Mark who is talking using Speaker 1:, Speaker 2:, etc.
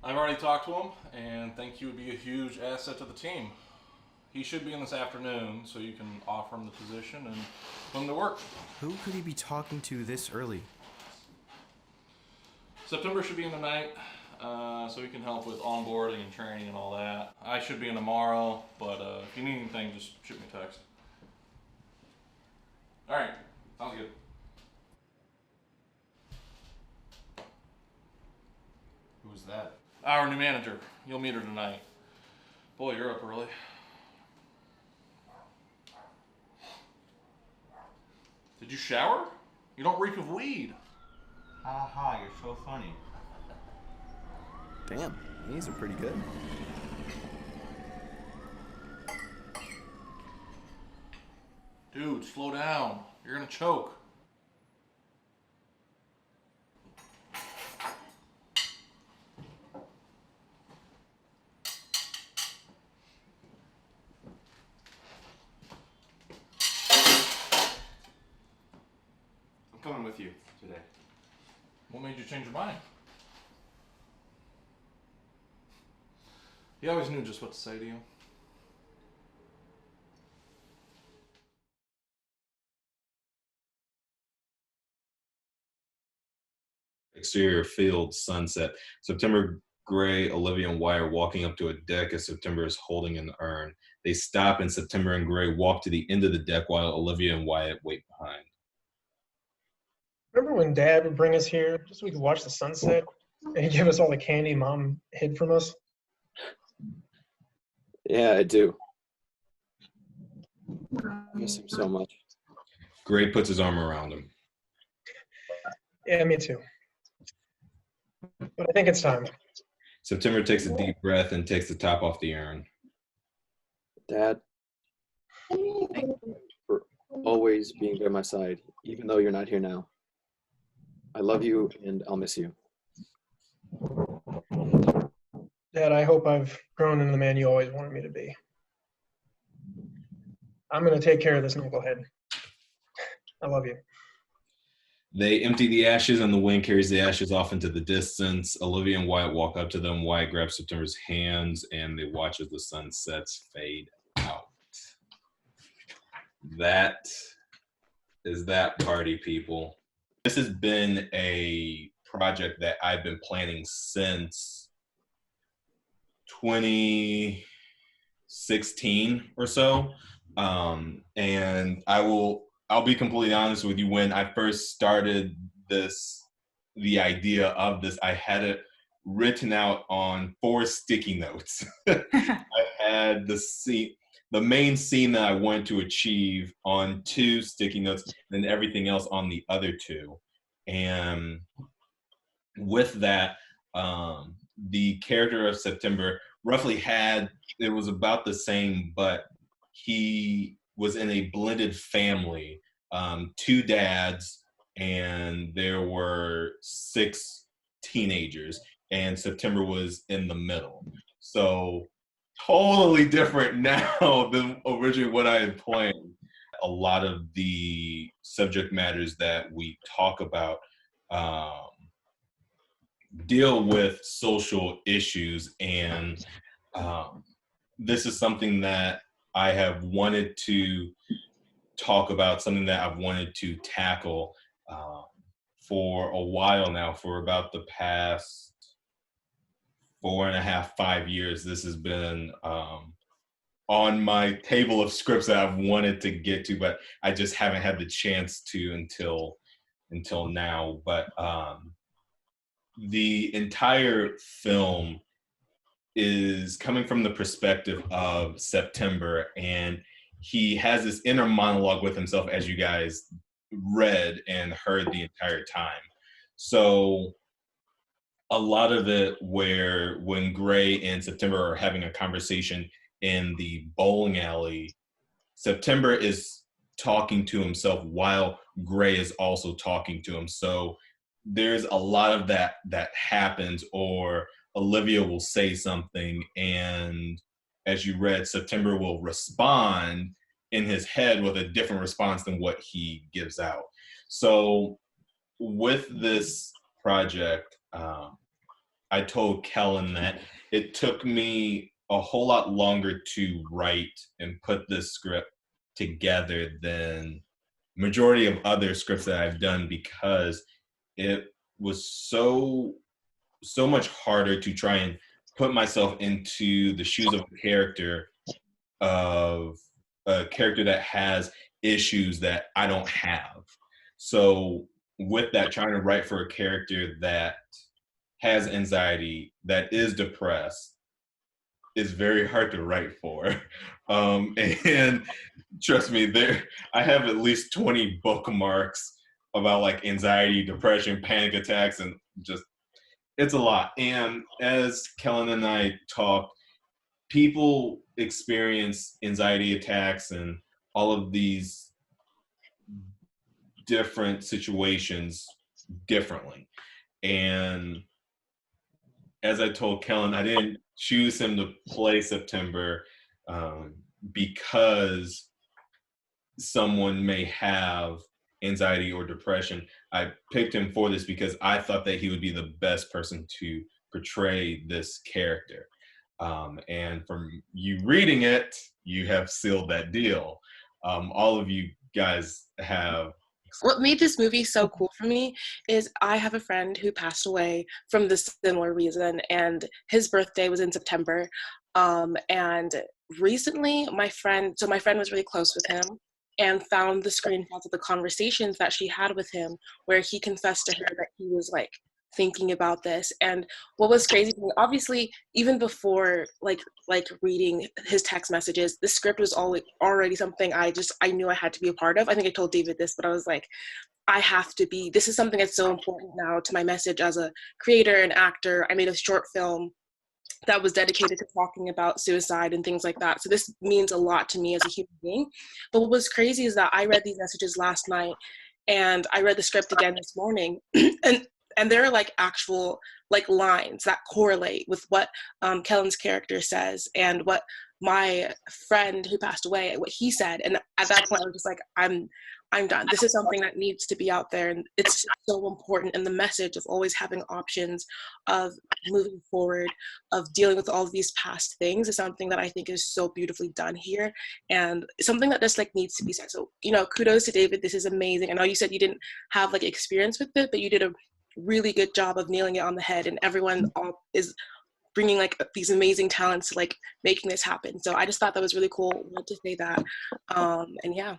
Speaker 1: I've already talked to him and think he would be a huge asset to the team. He should be in this afternoon, so you can offer him the position and put him to work.
Speaker 2: Who could he be talking to this early?
Speaker 1: September should be in tonight, so he can help with onboarding and training and all that. I should be in tomorrow, but if you need anything, just shoot me a text. All right, sounds good.
Speaker 3: Who's that?
Speaker 1: Our new manager. You'll meet her tonight. Boy, you're up early. Did you shower? You don't reek of weed.
Speaker 3: Ha ha, you're so funny.
Speaker 2: Damn, these are pretty good.
Speaker 1: Dude, slow down. You're gonna choke.
Speaker 3: I'm coming with you today.
Speaker 1: What made you change your mind? He always knew just what to say to you.
Speaker 4: Exterior field, sunset. September, Gray, Olivia, and Wyatt are walking up to a deck as September is holding an urn. They stop, and September and Gray walk to the end of the deck while Olivia and Wyatt wait behind.
Speaker 5: Remember when Dad would bring us here just so we could watch the sunset and he'd give us all the candy Mom hid from us?
Speaker 6: Yeah, I do. I miss him so much.
Speaker 4: Gray puts his arm around him.
Speaker 5: Yeah, me too. But I think it's time.
Speaker 4: September takes a deep breath and takes the top off the urn.
Speaker 6: Dad, thank you for always being by my side, even though you're not here now. I love you and I'll miss you.
Speaker 5: Dad, I hope I've grown into the man you always wanted me to be. I'm going to take care of this knucklehead. I love you.
Speaker 4: They empty the ashes, and the wind carries the ashes off into the distance. Olivia and Wyatt walk up to them. Wyatt grabs September's hands, and they watch as the sunsets fade out. That is that party, people. This has been a project that I've been planning since 2016 or so. And I'll be completely honest with you. When I first started the idea of this, I had it written out on 4 sticky notes. I had the main scene that I wanted to achieve on 2 sticky notes, and everything else on the other 2. And with that, the character of September roughly it was about the same, but he was in a blended family, 2 dads, and there were 6 teenagers, and September was in the middle. So totally different now than originally what I had planned. A lot of the subject matters that we talk about deal with social issues, and this is something that I have wanted to talk about, something that I've wanted to tackle for a while now. For about the past 4.5, 5 years, this has been on my table of scripts that I've wanted to get to, but I just haven't had the chance to until now. But the entire film is coming from the perspective of September, and he has this inner monologue with himself, as you guys read and heard the entire time. So a lot of it when Gray and September are having a conversation in the bowling alley, September is talking to himself while Gray is also talking to him. So there's a lot of that happens, or Olivia will say something, and as you read, September will respond in his head with a different response than what he gives out. So with this project, I told Kellen that it took me a whole lot longer to write and put this script together than majority of other scripts that I've done, because it was so much harder to try and put myself into the shoes of a character that has issues that I don't have. So with that, trying to write for a character that has anxiety, that is depressed, is very hard to write for. And trust me, I have at least 20 bookmarks about like anxiety, depression, panic attacks, and just, it's a lot. And as Kellen and I talked, people experience anxiety attacks and all of these different situations differently. And as I told Kellen, I didn't choose him to play September because someone may have anxiety or depression. I picked him for this because I thought that he would be the best person to portray this character. And from you reading it, you have sealed that deal. All of you guys have.
Speaker 7: What made this movie so cool for me is I have a friend who passed away from this similar reason, and his birthday was in September. And recently my friend was really close with him and found the screenshots of the conversations that she had with him, where he confessed to her that he was like thinking about this. And what was crazy to me, obviously, even before like reading his text messages, the script was already something I knew I had to be a part of. I think I told David this, but I was like, this is something that's so important now to my message as a creator and actor. I made a short film that was dedicated to talking about suicide and things like that. So this means a lot to me as a human being. But what was crazy is that I read these messages last night and I read the script again this morning, and there are like actual like lines that correlate with what Kellen's character says and what my friend who passed away, what he said. And at that point I was just like, I'm done. This is something that needs to be out there, and it's so important. And the message of always having options, of moving forward, of dealing with all of these past things is something that I think is so beautifully done here, and something that just like needs to be said. So, kudos to David. This is amazing. I know you said you didn't have like experience with it, but you did a really good job of nailing it on the head, and everyone is bringing like these amazing talents to like making this happen. So I just thought that was really cool. I wanted to say that. And yeah.